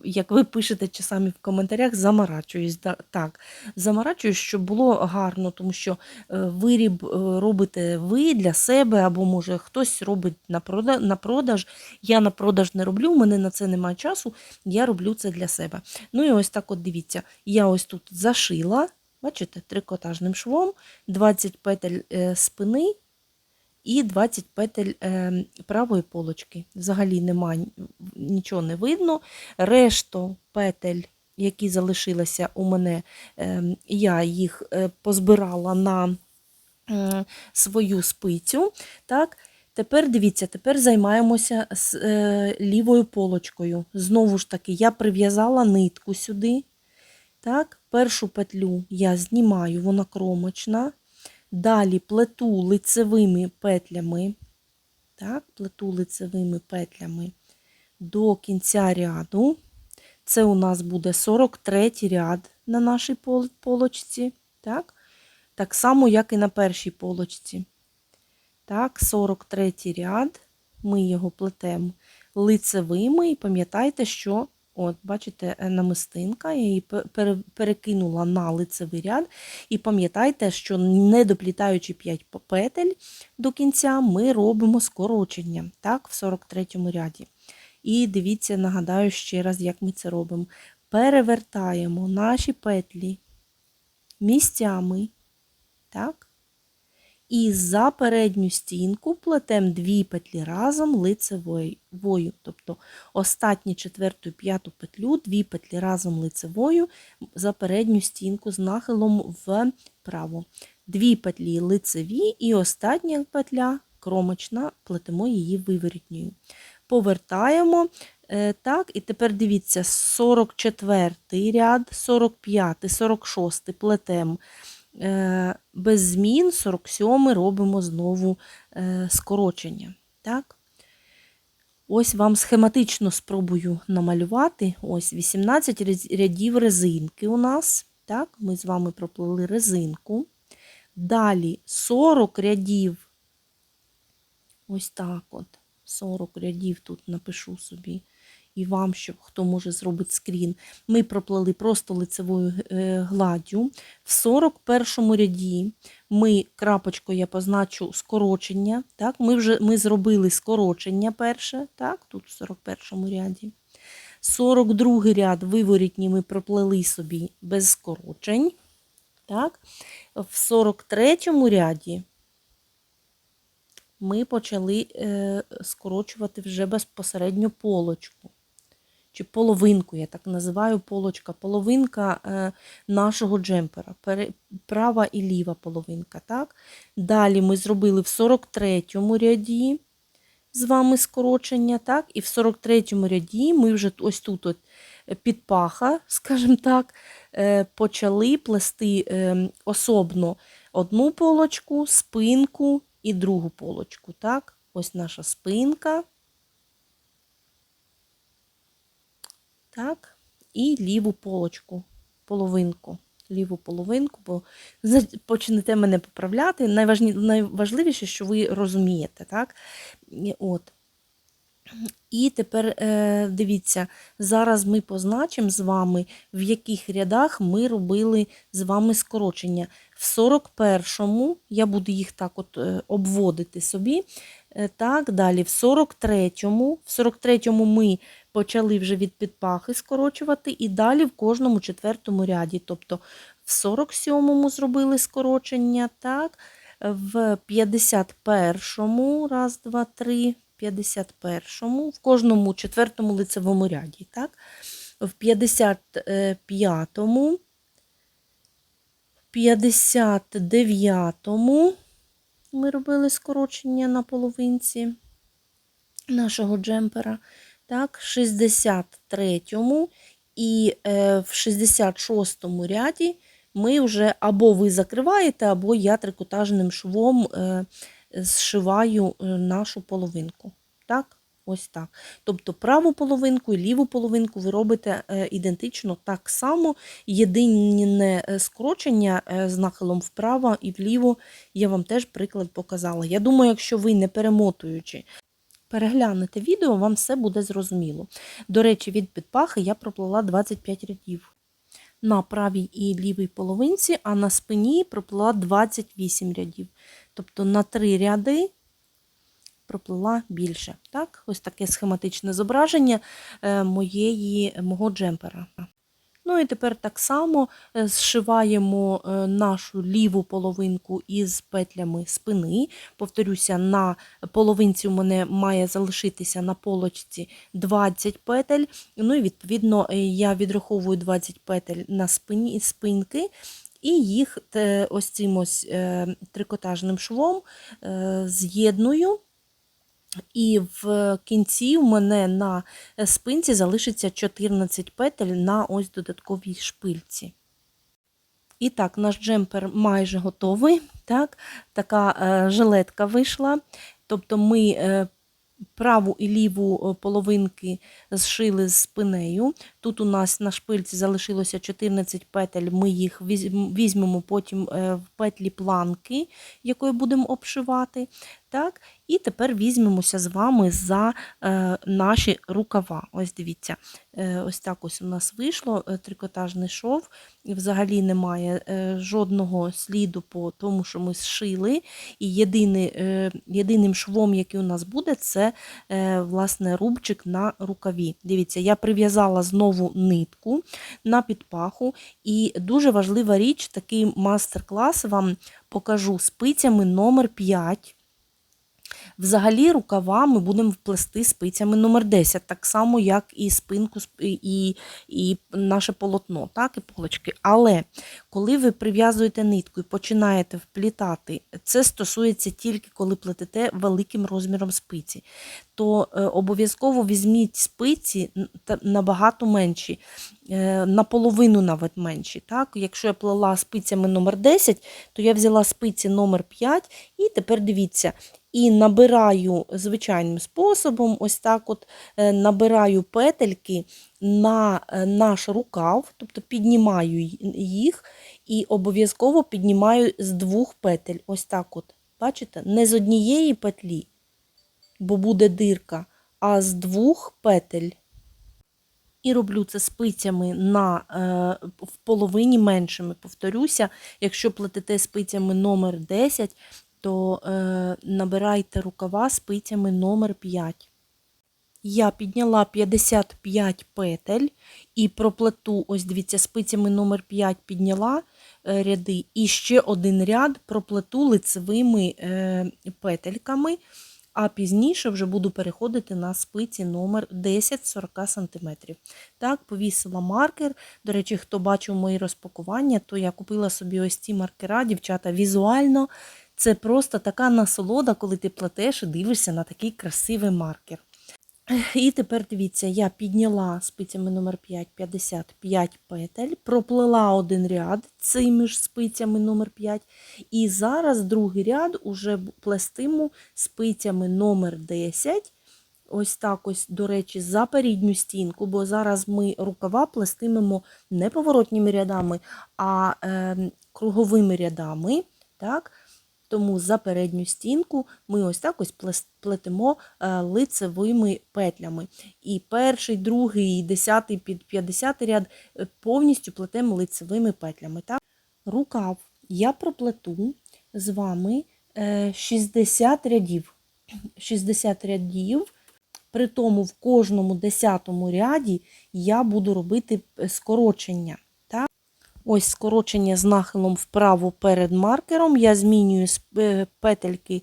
як ви пишете часами в коментарях, заморачуюсь. Так, заморачуюсь, щоб було гарно, тому що виріб робите ви для себе, або, може, хтось робить на продаж. Я на продаж не роблю, у мене на це немає часу, я роблю це для себе. Ну і ось так от дивіться, я ось тут зашила, бачите, трикотажним швом, 20 петель спини і 20 петель правої полочки. Взагалі немає, нічого не видно. Решту петель, які залишилися у мене, я їх позбирала на свою спицю. Так? Тепер дивіться, тепер займаємося з лівою полочкою. Знову ж таки, я прив'язала нитку сюди. Так? Першу петлю я знімаю, вона кромочна. Далі плету лицевими петлями, так, плету лицевими петлями до кінця ряду. Це у нас буде 43-й ряд на нашій полочці. Так само, як і на першій полочці. Так, 43-й ряд, ми його плетемо лицевими, і пам'ятайте, що, от, бачите, намистинка, я її перекинула на лицевий ряд, і пам'ятайте, що не доплітаючи 5 петель до кінця, ми робимо скорочення, так, в 43-му ряді. І дивіться, нагадаю ще раз, як ми це робимо. Перевертаємо наші петлі місцями, так, і за передню стінку плетемо 2 петлі разом лицевою. Тобто останню 4-ту і 5-ту петлю, 2 петлі разом лицевою за передню стінку з нахилом вправо. 2 петлі лицеві і остання петля кромочна, плетемо її виворітньою. Повертаємо. Так, і тепер дивіться, 44-й ряд, 45-й, 46-й плетемо без змін, 47-й робимо знову скорочення. Так? Ось вам схематично спробую намалювати. Ось 18 рядів резинки у нас. Так? Ми з вами проплели резинку. Далі 40 рядів, ось так от, 40 рядів тут напишу собі. І вам, щоб хто може зробити скрін, ми проплели просто лицевою гладдю. В 41-му ряді ми крапочкою я позначу скорочення. Так? Ми зробили скорочення перше, так? Тут в 41-му ряді. 42-й ряд виворітні ми проплели собі без скорочень. Так? В 43-му ряді ми почали скорочувати вже безпосередньо полочку. Чи половинку, я так називаю полочка, половинка нашого джемпера, права і ліва половинка. Так? Далі ми зробили в 43-му ряді з вами скорочення, так? І в 43-му ряді ми вже ось тут от під паха, скажімо так, почали плести особно одну полочку, спинку і другу полочку. Так? Ось наша спинка. Так, і ліву полочку. половинку. Ліву половинку, бо почнете мене поправляти. Найважливіше, що ви розумієте, так? От. І тепер дивіться, зараз ми позначимо з вами, в яких рядах ми робили з вами скорочення. В 41-му, я буду їх так от обводити собі, так, далі в 43-му ми почали вже від підпахи скорочувати, і далі в кожному 4-му ряді, тобто в 47-му зробили скорочення, так, в 51-му, раз, два, три, 51-му, в кожному 4-му лицевому ряді, так? В 55-му, 59-му ми робили скорочення на половинці нашого джемпера, так? 63-му і в 66-му ряді ми вже або ви закриваєте, або я трикотажним швом зшиваю нашу половинку. Так? Ось так. Тобто праву половинку і ліву половинку ви робите ідентично так само. Єдине скорочення з нахилом вправо і вліво я вам теж приклад показала. Я думаю, якщо ви не перемотуючи, переглянете відео, вам все буде зрозуміло. До речі, від підпахи я проплела 25 рядів на правій і лівій половинці, а на спині проплела 28 рядів. Тобто на 3 ряди проплила більше. Так? Ось таке схематичне зображення мого джемпера. Ну і тепер так само зшиваємо нашу ліву половинку із петлями спини. Повторюся, на половинці у мене має залишитися на полочці 20 петель. Ну і відповідно я відраховую 20 петель на спинки. І їх ось цим ось трикотажним швом з'єдную. І в кінці у мене на спинці залишиться 14 петель на ось додатковій шпильці. І так, наш джемпер майже готовий. Так? Така жилетка вийшла. Тобто ми праву і ліву половинки зшили з спинею. Тут у нас на шпильці залишилося 14 петель, ми їх візьмемо потім в петлі планки, якою будемо обшивати. Так? І тепер візьмемося з вами за наші рукава. Ось дивіться, ось так ось у нас вийшло трикотажний шов. Взагалі немає жодного сліду по тому, що ми зшили. І єдиним швом, який у нас буде, це власне рубчик на рукаві. Дивіться, я прив'язала знову нитку на підпаху. І дуже важлива річ, такий мастер-клас вам покажу спицями номер 5. Взагалі рукава ми будемо плести спицями номер 10, так само, як і спинку, і наше полотно, так, і полочки. Але коли ви прив'язуєте нитку і починаєте вплітати, це стосується тільки коли плетете великим розміром спиці, то обов'язково візьміть спиці набагато менші, наполовину навіть менші. Так? Якщо я плела спицями номер 10, то я взяла спиці номер 5 і тепер дивіться, і набираю звичайним способом, ось так от набираю петельки на наш рукав, тобто піднімаю їх і обов'язково піднімаю з 2 петель. Ось так от, бачите, не з однієї петлі, бо буде дирка, а з 2 петель. І роблю це спицями в половині меншими. Повторюся, якщо плетете спицями номер 10, то набирайте рукава спицями номер 5. Я підняла 55 петель і проплету, ось дивіться, спицями номер 5 підняла ряди, і ще один ряд проплету лицевими петельками, а пізніше вже буду переходити на спиці номер 10 40 см. Так, повісила маркер. До речі, хто бачив мої розпакування, то я купила собі ось ці маркера, дівчата, візуально. Це просто така насолода, коли ти плетеш і дивишся на такий красивий маркер. І тепер дивіться, я підняла спицями номер 5 55 петель, проплела один ряд цими ж спицями номер 5, і зараз другий ряд уже плестиму спицями номер 10, ось так ось, до речі, за передню стінку, бо зараз ми рукава плестимемо не поворотніми рядами, а круговими рядами. Так? Тому за передню стінку ми ось так ось плетемо лицевими петлями. І перший, другий, 10, під 50 ряд повністю плетемо лицевими петлями. Так? Рукав я проплету з вами 60 рядів. 60 рядів, при тому в кожному 10-му ряді я буду робити скорочення. Так? Ось скорочення з нахилом вправо перед маркером, я змінюю петельки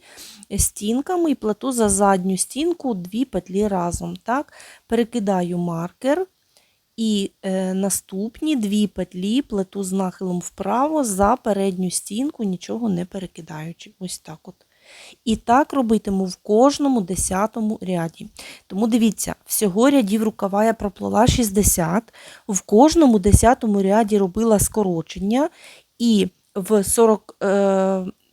стінками і плету за задню стінку 2 петлі разом. Так? Перекидаю маркер і наступні 2 петлі плету з нахилом вправо за передню стінку, нічого не перекидаючи. Ось так от. І так робитиму в кожному 10-му ряді. Тому дивіться, всього рядів рукава я проплела 60, в кожному 10-му ряді робила скорочення, і в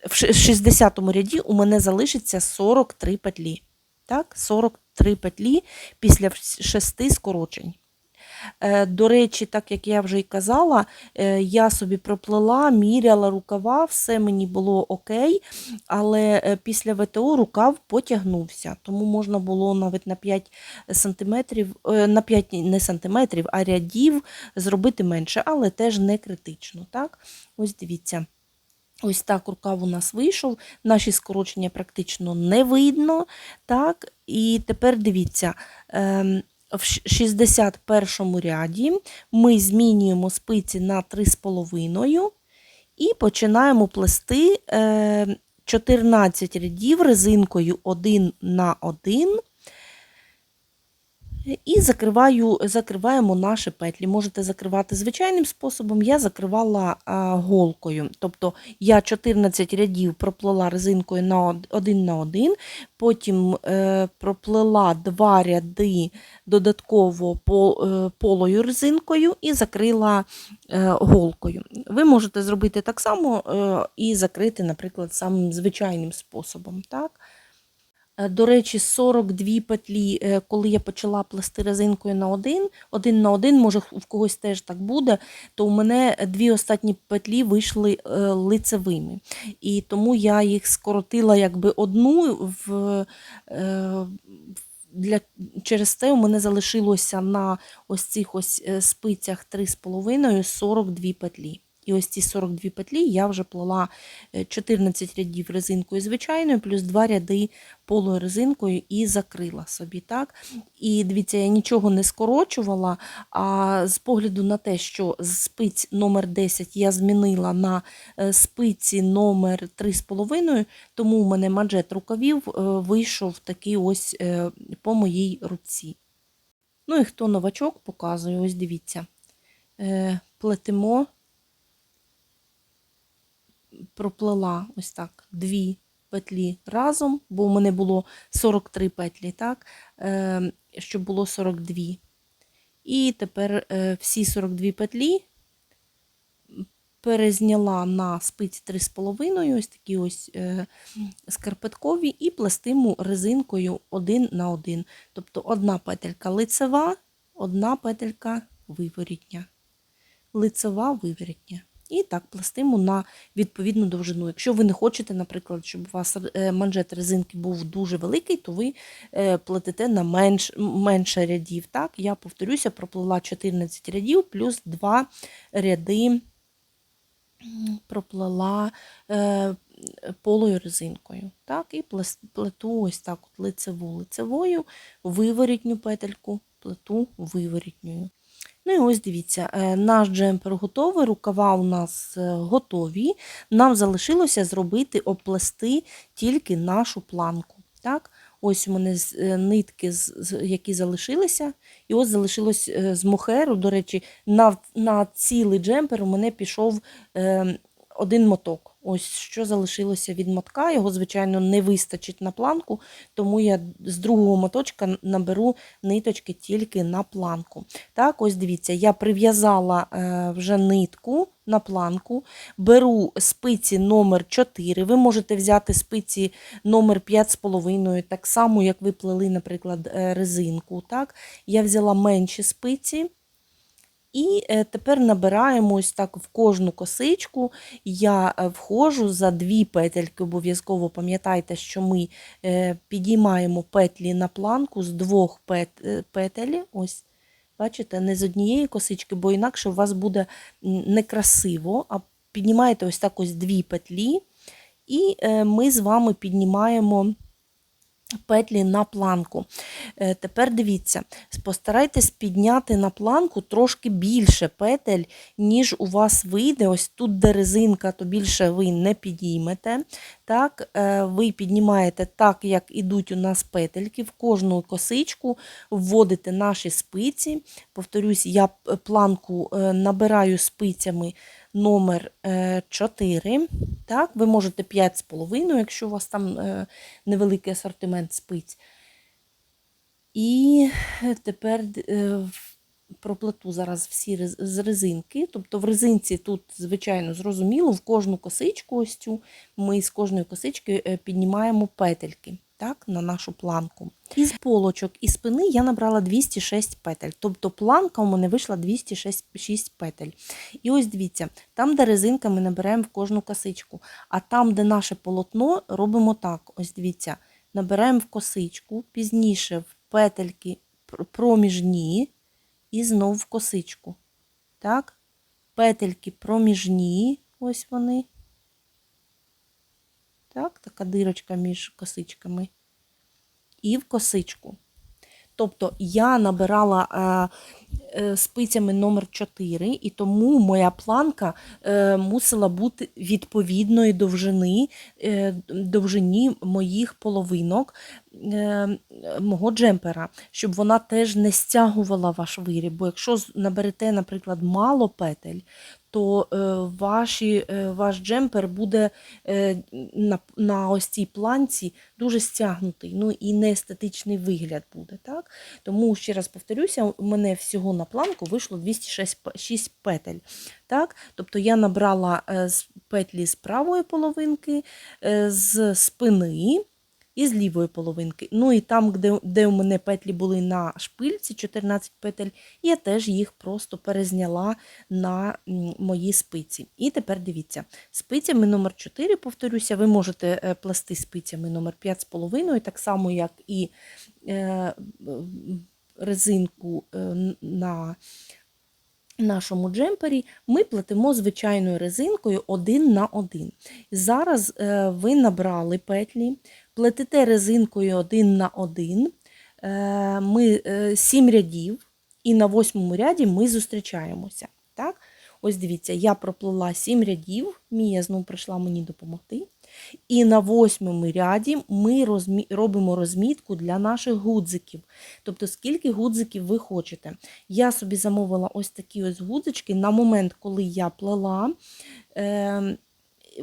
60-му ряді у мене залишиться 43 петлі. Так, 43 петлі після 6 скорочень. До речі, так як я вже й казала, я собі проплела, міряла рукава, все мені було окей, але після ВТО рукав потягнувся, тому можна було навіть на 5 сантиметрів, на 5 не сантиметрів, а рядів зробити менше, але теж не критично. Так? Ось дивіться. Ось так рукав у нас вийшов, наші скорочення практично не видно. Так? І тепер дивіться, в 61 ряді ми змінюємо спиці на 3,5 і починаємо плести 14 рядів резинкою 1 на 1 і закриваємо наші петлі. Можете закривати звичайним способом, я закривала голкою. Тобто я 14 рядів проплела резинкою на 1 на 1, потім проплела 2 ряди додатково полою резинкою і закрила голкою. Ви можете зробити так само і закрити, наприклад, самим звичайним способом. Так? До речі, 42 петлі, коли я почала плести резинкою на 1 на 1, може в когось теж так буде, то у мене 2 останні петлі вийшли лицевими. І тому я їх скоротила якби одну, через це у мене залишилося на ось цих ось спицях 3,5 42 петлі. І ось ці 42 петлі я вже плела 14 рядів резинкою звичайною, плюс 2 ряди полою резинкою і закрила собі. Так? І дивіться, я нічого не скорочувала, а з погляду на те, що з спиць номер 10 я змінила на спиці номер 3,5, тому у мене манжет рукавів вийшов такий ось по моїй руці. Ну і хто новачок, показую, ось дивіться. Плетемо. Проплела ось так 2 петлі разом, бо у мене було 43 петлі, так, щоб було 42. І тепер всі 42 петлі перезняла на спиці 3,5, ось такі ось скарпеткові, і плестиму резинкою 1 на 1. Тобто одна петелька лицева, одна петелька виворітня. Лицева, виворітня. І так плестимо на відповідну довжину. Якщо ви не хочете, наприклад, щоб у вас манжет резинки був дуже великий, то ви плетете на менше рядів. Так? Я, повторюся, проплела 14 рядів, плюс 2 ряди проплела полою резинкою. Так? І плету ось так от лицевою, виворітню петельку, плету виворітньою. Ну і ось дивіться, наш джемпер готовий, рукава у нас готові. Нам залишилося зробити, оплести тільки нашу планку. Так? Ось у мене нитки, які залишилися. І ось залишилось з мохеру, до речі, на цілий джемпер у мене пішов 1 моток. Ось що залишилося від мотка. Його, звичайно, не вистачить на планку, тому я з другого моточка наберу ниточки тільки на планку. Так, ось дивіться, я прив'язала вже нитку на планку, беру спиці номер 4, ви можете взяти спиці номер 5,5, так само, як ви плели, наприклад, резинку. Так? Я взяла менші спиці. І тепер набираємо ось так в кожну косичку, я входжу за 2 петельки, обов'язково пам'ятайте, що ми підіймаємо петлі на планку з 2 петель, ось, бачите, не з однієї косички, бо інакше у вас буде некрасиво, а піднімаєте ось так ось 2 петлі, і ми з вами піднімаємо петлі на планку. Тепер дивіться, постарайтесь підняти на планку трошки більше петель, ніж у вас вийде. Ось тут, де резинка, то більше ви не підіймете. Так, ви піднімаєте так, як ідуть у нас петельки, в кожну косичку вводите наші спиці. Повторюсь, я планку набираю спицями номер 4. Так, ви можете 5,5, якщо у вас там невеликий асортимент спиць. І тепер проплету зараз всі з резинки. Тобто в резинці тут, звичайно, зрозуміло, в кожну косичку ось цю ми з кожної косички піднімаємо петельки, так, на нашу планку. Із полочок і спини я набрала 206 петель. Тобто планка у мене вийшла 206 петель. І ось дивіться, там, де резинка, ми набираємо в кожну косичку. А там, де наше полотно, робимо так. Ось дивіться, набираємо в косичку, пізніше в петельки проміжні і знов в косичку. Так? Петельки проміжні, ось вони. Так, така дирочка між косичками. І в косичку. Тобто я набирала спицями номер 4, і тому моя планка мусила бути відповідної довжині моїх половинок мого джемпера, щоб вона теж не стягувала ваш виріб. Бо якщо наберете, наприклад, мало петель, то ваш джемпер буде на ось цій планці дуже стягнутий, ну і неестетичний вигляд буде. Так? Тому, ще раз повторюся, у мене всього на планку вийшло 206 петель. Так? Тобто я набрала петлі з правої половинки, з спини і з лівої половинки. Ну і там, де у мене петлі були на шпильці, 14 петель, я теж їх просто перезняла на мої спиці. І тепер дивіться, спицями номер 4, повторюся, ви можете плести спицями номер 5,5, так само, як і резинку на нашому джемпері, ми плетемо звичайною резинкою 1 на 1. Зараз ви набрали петлі, плетете резинкою 1 на 1, ми 7 рядів, і на 8-му ряді ми зустрічаємося. Так? Ось дивіться, я проплела 7 рядів, Мія знову прийшла мені допомогти. І на 8-му ряді ми робимо розмітку для наших гудзиків. Тобто, скільки гудзиків ви хочете. Я собі замовила ось такі ось гудзички. На момент, коли я плела,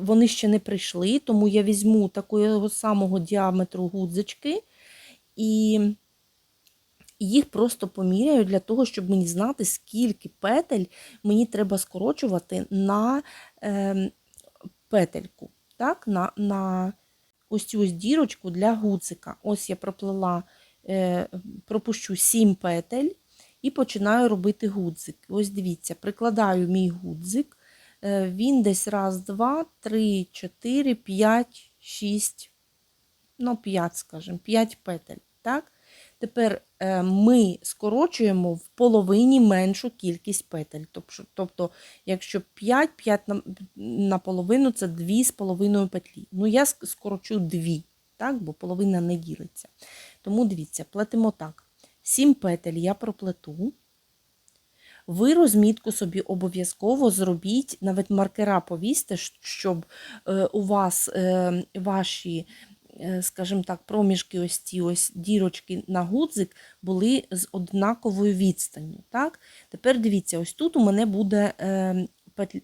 вони ще не прийшли, тому я візьму такого самого діаметру гудзички і їх просто поміряю для того, щоб мені знати, скільки петель мені треба скорочувати на петельку. Так, на ось цю ось дірочку для гудзика. Ось я проплела, пропущу 7 петель і починаю робити гудзик. Ось дивіться, прикладаю мій гудзик, він десь 1, 2, 3, 4, 5, 6, ну 5, скажімо, 5 петель. Так? Тепер ми скорочуємо в половині меншу кількість петель. Тобто, якщо 5 на половину, це 2,5 петлі. Ну, я скорочу 2, так? Бо половина не ділиться. Тому, дивіться, плетемо так. 7 петель я проплету. Ви розмітку собі обов'язково зробіть, навіть маркера повісьте, щоб у вас ваші, скажімо так, проміжки, ось ці ось дірочки на гудзик були з однаковою відстанню. Так? Тепер дивіться, ось тут у мене буде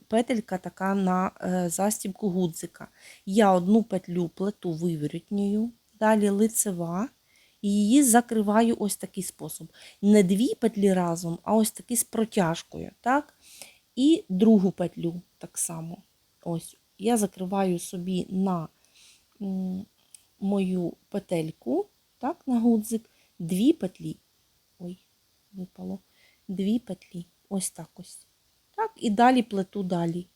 петелька така на застібку гудзика. Я одну петлю плету виворітньою, далі лицева, і її закриваю ось такий спосіб. Не дві петлі разом, а ось такі з протяжкою. Так? І другу петлю так само. Ось, я закриваю собі на мою петельку, так, на гудзик, дві петлі. Ой, випало. Дві петлі. Ось так ось. Так, і далі плету далі.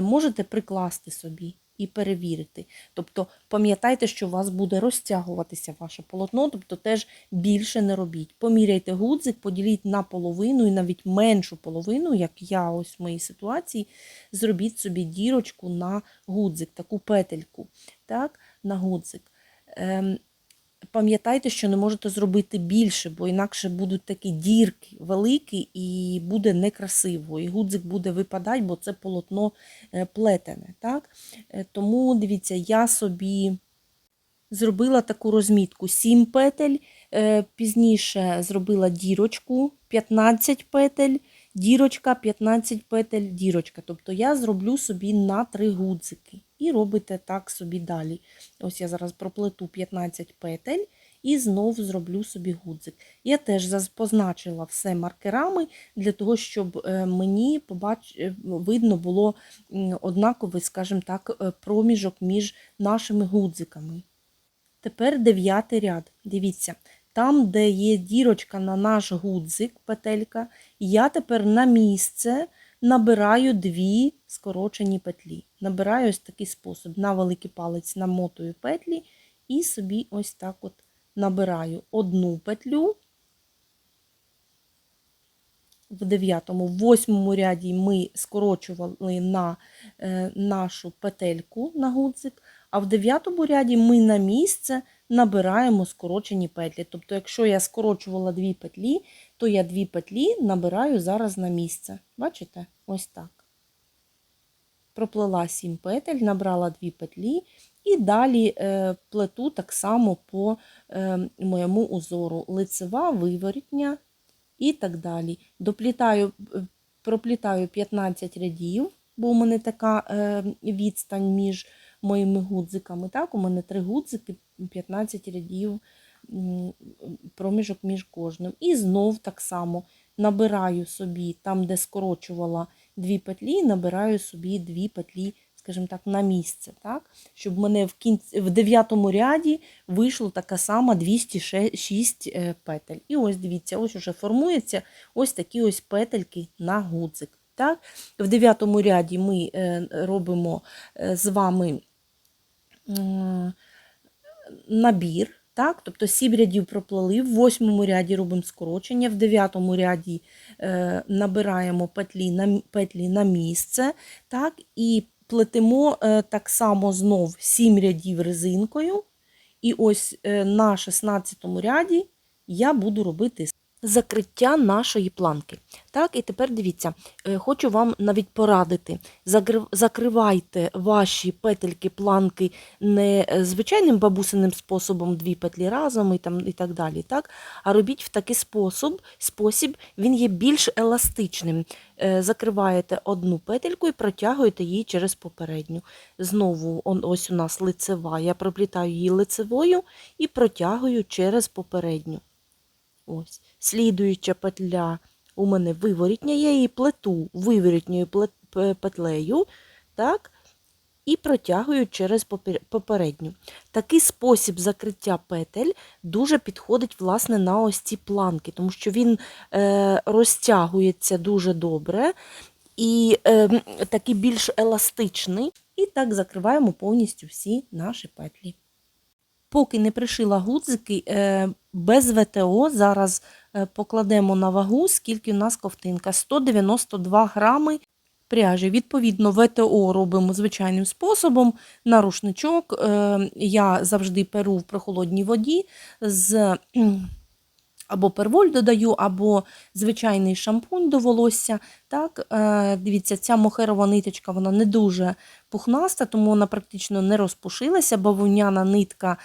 Можете прикласти собі і перевірити. Тобто, пам'ятайте, що у вас буде розтягуватися ваше полотно, тобто теж більше не робіть. Поміряйте гудзик, поділіть на половину і навіть меншу половину, як я ось в моїй ситуації, зробіть собі дірочку на гудзик, таку петельку, так, на гудзик. Пам'ятайте, що не можете зробити більше, бо інакше будуть такі дірки великі і буде некрасиво. І гудзик буде випадати, бо це полотно плетене. Так? Тому, дивіться, я собі зробила таку розмітку 7 петель, пізніше зробила дірочку 15 петель, дірочка, 15 петель, дірочка. Тобто я зроблю собі на 3 гудзики. І робите так собі далі. Ось я зараз проплету 15 петель і знов зроблю собі гудзик. Я теж позначила все маркерами, для того, щоб мені видно було однаковий, скажімо так, проміжок між нашими гудзиками. Тепер 9 ряд. Дивіться, там, де є дірочка на наш гудзик, петелька, я тепер на місце набираю 2 скорочені петлі. Набираю ось такий спосіб. На великий палець намотую петлі і собі ось так от набираю одну петлю. В 9-му, в 8-му ряді ми скорочували на нашу петельку на гудзик, а в 9-му ряді ми на місце набираємо скорочені петлі. Тобто, якщо я скорочувала 2 петлі, то я 2 петлі набираю зараз на місце. Бачите? Ось так. Проплела 7 петель, набрала 2 петлі і далі плету так само по моєму узору. Лицева, виворітня і так далі. Проплітаю 15 рядів, бо у мене така відстань між моїми гудзиками. Так, у мене 3 гудзики, 15 рядів проміжок між кожним. І знов так само набираю собі, там де скорочувала 2 петлі, набираю собі 2 петлі, скажімо так, на місце. Так? Щоб в мене в 9-му ряді вийшло така сама 206 петель. І ось дивіться, ось уже формується ось такі ось петельки на гудзик. Так? В 9-му ряді ми робимо з вами набір. Так? Тобто 7 рядів проплели, в 8-му ряді робимо скорочення, в 9-му ряді набираємо петлі на місце. Так? І плетемо так само знов 7 рядів резинкою. І ось на 16-му ряді я буду робити закриття нашої планки. Так, і тепер дивіться, хочу вам навіть порадити. Закривайте ваші петельки планки не звичайним бабусиним способом, 2 петлі разом і так далі, так? А робіть в такий спосіб, він є більш еластичним. Закриваєте одну петельку і протягуєте її через попередню. Знову ось у нас лицева, я проплітаю її лицевою і протягую через попередню. Ось. Слідуюча петля у мене виворітня, я її плету виворітньою петлею, так, і протягую через попередню. Такий спосіб закриття петель дуже підходить, власне, на ось ці планки, тому що він розтягується дуже добре і такий більш еластичний. І так закриваємо повністю всі наші петлі. Поки не пришила гудзики, без ВТО зараз покладемо на вагу, скільки у нас ковтинка. 192 грами пряжі. Відповідно, ВТО робимо звичайним способом. На рушничок я завжди перу в прохолодній воді, або перволь додаю, або звичайний шампунь до волосся. Так, дивіться, ця мохерова ниточка, вона не дуже пухнаста, тому вона практично не розпушилася. Бавовняна нитка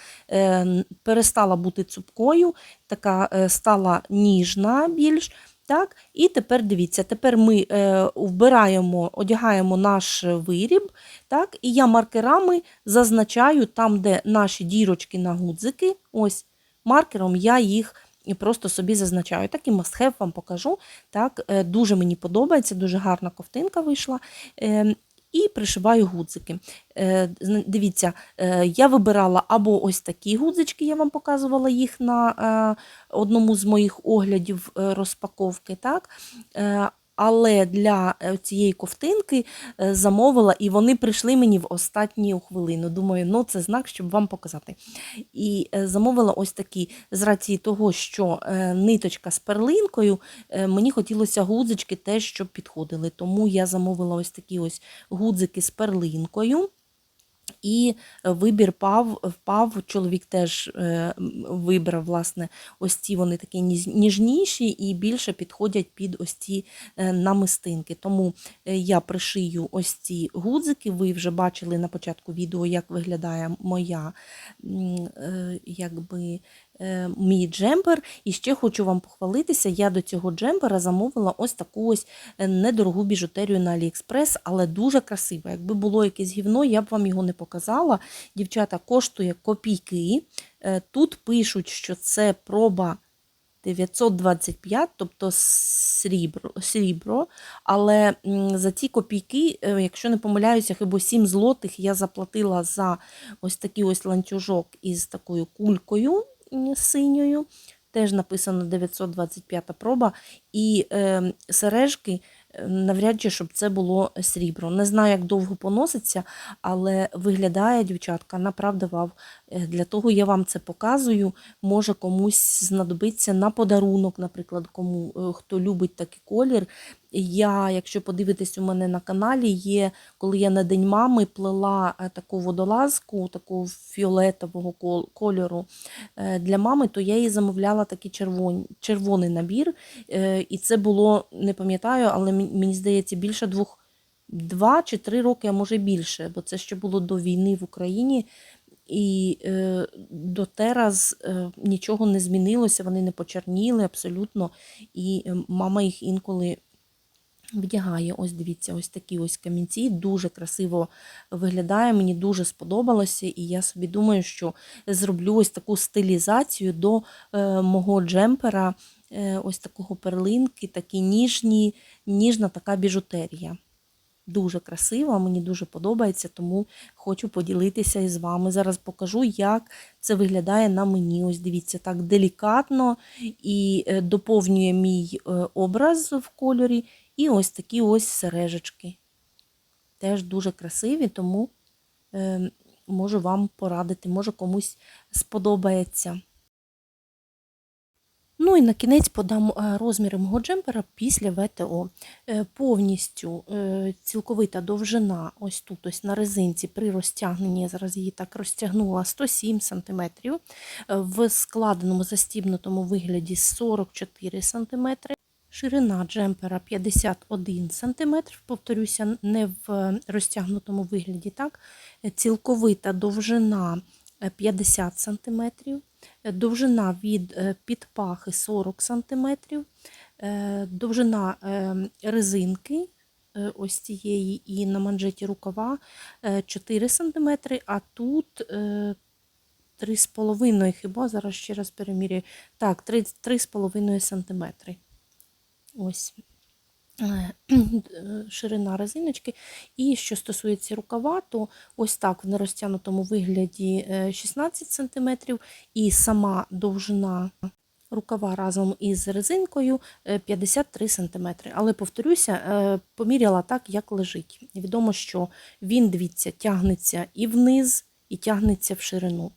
перестала бути цупкою, така стала ніжна більш. Так, і тепер дивіться, тепер ми вбираємо, одягаємо наш виріб, так, і я маркерами зазначаю там, де наші дірочки на гудзики, ось маркером я їх просто собі зазначаю. Так і must-have вам покажу. Так, дуже мені подобається, дуже гарна ковтинка вийшла. І пришиваю гудзики. Дивіться, я вибирала або ось такі гудзички, я вам показувала їх на одному з моїх оглядів розпаковки, так? Але для цієї ковтинки замовила, і вони прийшли мені в останню хвилину. Думаю, ну це знак, щоб вам показати. І замовила ось такі, з рації того, що ниточка з перлинкою, мені хотілося гудзички теж, щоб підходили. Тому я замовила ось такі ось гудзики з перлинкою. І вибір впав, чоловік теж вибрав, власне, ось ці вони такі ніжніші і більше підходять під ось ці намистинки. Тому я пришию ось ці гудзики, ви вже бачили на початку відео, як виглядає мій джемпер. І ще хочу вам похвалитися, я до цього джемпера замовила ось таку ось недорогу біжутерію на AliExpress, але дуже красива. Якби було якесь гівно, я б вам його не показала. Дівчата, коштує копійки. Тут пишуть, що це проба 925, тобто срібро, але за ці копійки, якщо не помиляюся, хіба 7 злотих я заплатила за ось такий ось ланцюжок із такою кулькою синьою, теж написано 925 проба, і сережки навряд чи, щоб це було срібло. Не знаю, як довго поноситься, але виглядає, дівчатка, направду вау. Для того я вам це показую. Може комусь знадобиться на подарунок, наприклад, кому, хто любить такий колір. Я, якщо подивитись у мене на каналі, є, коли я на День мами плела таку водолазку, такого фіолетового кольору для мами, то я їй замовляла такий червоний набір. І це було, не пам'ятаю, але мені здається, більше 2 чи 3 роки, а може більше, бо це ще було до війни в Україні. І до зараз нічого не змінилося, вони не почерніли абсолютно, і мама їх інколи вдягає. Ось дивіться, ось такі ось камінці, дуже красиво виглядає, мені дуже сподобалося, і я собі думаю, що зроблю ось таку стилізацію до мого джемпера, ось такого перлинки, такі ніжна така біжутерія. Дуже красиво, мені дуже подобається, тому хочу поділитися із вами. Зараз покажу, як це виглядає на мені. Ось дивіться, так делікатно і доповнює мій образ в кольорі. І ось такі ось сережечки. Теж дуже красиві, тому можу вам порадити, може комусь сподобається. Ну і на кінець подам розміри мого джемпера після ВТО. Повністю цілковита довжина ось тут, ось на резинці при розтягненні, я зараз її так розтягнула, 107 см. В складеному застібнутому вигляді 44 см. Ширина джемпера 51 см, повторюся, не в розтягнутому вигляді, так? Цілковита довжина 50 см, довжина від підпахи 40 см, довжина резинки ось цієї і на манжеті рукава 4 см, а тут 3,5 хіба, зараз ще раз перемірюю, так, 3,5 см. Ось ширина резиночки. І що стосується рукава, то ось так в нерозтягнутому вигляді 16 см, і сама довжина рукава разом із резинкою 53 см. Але, повторюся, поміряла так, як лежить. Відомо, що він, дивіться, тягнеться і вниз, і тягнеться в ширину.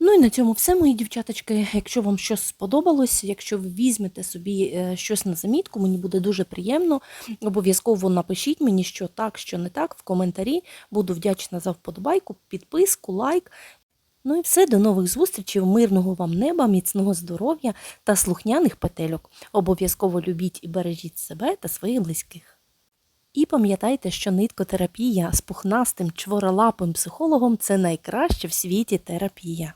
Ну і на цьому все, мої дівчаточки. Якщо вам щось сподобалось, якщо ви візьмете собі щось на замітку, мені буде дуже приємно. Обов'язково напишіть мені, що так, що не так, в коментарі. Буду вдячна за вподобайку, підписку, лайк. Ну і все, до нових зустрічей, мирного вам неба, міцного здоров'я та слухняних петельок. Обов'язково любіть і бережіть себе та своїх близьких. І пам'ятайте, що ниткотерапія з пухнастим чворолапим психологом – це найкраща в світі терапія.